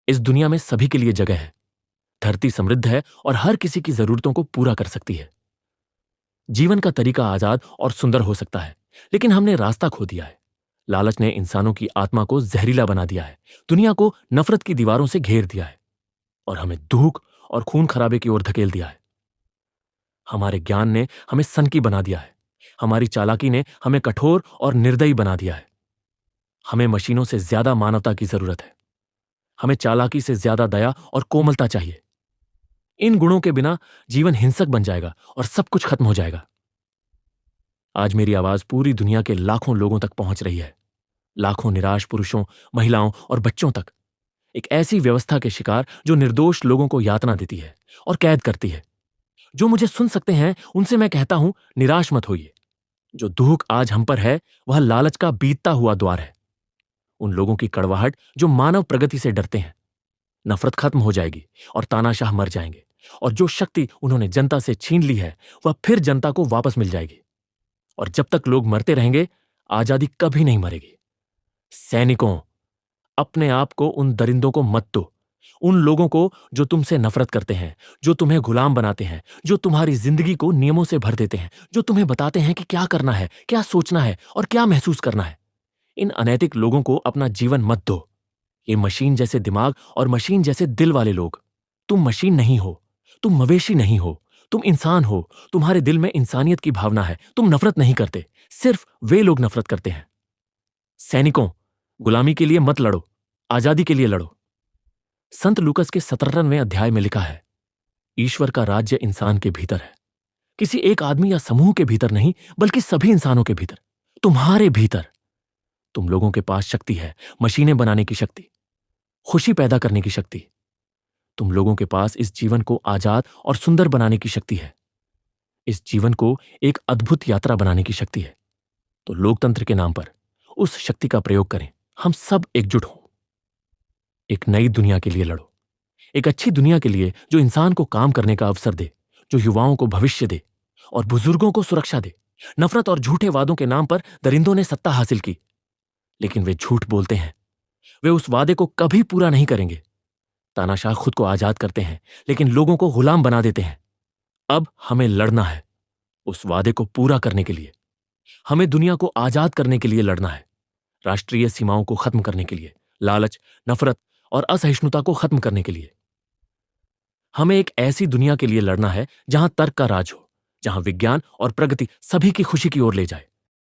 इस दुनिया में सभी के लिए जगह है। धरती समृद्ध है और हर किसी की जरूरतों को पूरा कर सकती है। जीवन का तरीका आजाद और सुंदर हो सकता है, लेकिन हमने रास्ता खो दिया है। लालच ने इंसानों की आत्मा को जहरीला बना दिया है, दुनिया को नफरत की दीवारों से घेर दिया है और हमें दुख और खून खराबे की ओर धकेल दिया है। हमारे ज्ञान ने हमें सनकी बना दिया है, हमारी चालाकी ने हमें कठोर और निर्दयी बना दिया है। हमें मशीनों से ज्यादा मानवता की जरूरत है। हमें चालाकी से ज्यादा दया और कोमलता चाहिए। इन गुणों के बिना जीवन हिंसक बन जाएगा और सब कुछ खत्म हो जाएगा। आज मेरी आवाज पूरी दुनिया के लाखों लोगों तक पहुंच रही है, लाखों निराश पुरुषों, महिलाओं और बच्चों तक। एक ऐसी व्यवस्था के शिकार जो निर्दोष लोगों को यातना देती है और कैद करती है। जो मुझे सुन सकते हैं उनसे मैं कहता हूं, निराश मत होइए। जो दुख आज हम पर है वह लालच का बीतता हुआ द्वार है। उन लोगों की कड़वाहट जो मानव प्रगति से डरते हैं। नफरत खत्म हो जाएगी और तानाशाह मर जाएंगे, और जो शक्ति उन्होंने जनता से छीन ली है वह फिर जनता को वापस मिल जाएगी। और जब तक लोग मरते रहेंगे, आजादी कभी नहीं मरेगी। सैनिकों, अपने आप को उन दरिंदों को मत दो, उन लोगों को जो तुमसे नफरत करते हैं, जो तुम्हें गुलाम बनाते हैं, जो तुम्हारी जिंदगी को नियमों से भर देते हैं, जो तुम्हें बताते हैं कि क्या करना है, क्या सोचना है और क्या महसूस करना है। इन अनैतिक लोगों को अपना जीवन मत दो। ये मशीन जैसे दिमाग और मशीन जैसे दिल वाले लोग। तुम मशीन नहीं हो, तुम मवेशी नहीं हो, तुम इंसान हो। तुम्हारे दिल में इंसानियत की भावना है। तुम नफरत नहीं करते, सिर्फ वे लोग नफरत करते हैं। सैनिकों, गुलामी के लिए मत लड़ो, आजादी के लिए लड़ो। संत लूकस के 17वें अध्याय में लिखा है, ईश्वर का राज्य इंसान के भीतर है। किसी एक आदमी या समूह के भीतर नहीं, बल्कि सभी इंसानों के भीतर, तुम्हारे भीतर। तुम लोगों के पास शक्ति है, मशीनें बनाने की शक्ति, खुशी पैदा करने की शक्ति। तुम लोगों के पास इस जीवन को आजाद और सुंदर बनाने की शक्ति है। इस जीवन को एक अद्भुत यात्रा बनाने की शक्ति है। तो लोकतंत्र के नाम पर उस शक्ति का प्रयोग करें। हम सब एकजुट हों। एक नई दुनिया के लिए लड़ो, एक अच्छी दुनिया के लिए जो इंसान को काम करने का अवसर दे, जो युवाओं को भविष्य दे और बुजुर्गों को सुरक्षा दे। नफरत और झूठे वादों के नाम पर दरिंदों ने सत्ता हासिल की, लेकिन वे झूठ बोलते हैं। वे उस वादे को कभी पूरा नहीं करेंगे। तानाशाह खुद को आजाद करते हैं, लेकिन लोगों को गुलाम बना देते हैं। अब हमें लड़ना है उस वादे को पूरा करने के लिए। हमें दुनिया को आजाद करने के लिए लड़ना है, राष्ट्रीय सीमाओं को खत्म करने के लिए, लालच, नफरत और असहिष्णुता को खत्म करने के लिए। हमें एक ऐसी दुनिया के लिए लड़ना है जहां तर्क का राज हो, जहां विज्ञान और प्रगति सभी की खुशी की ओर ले जाए।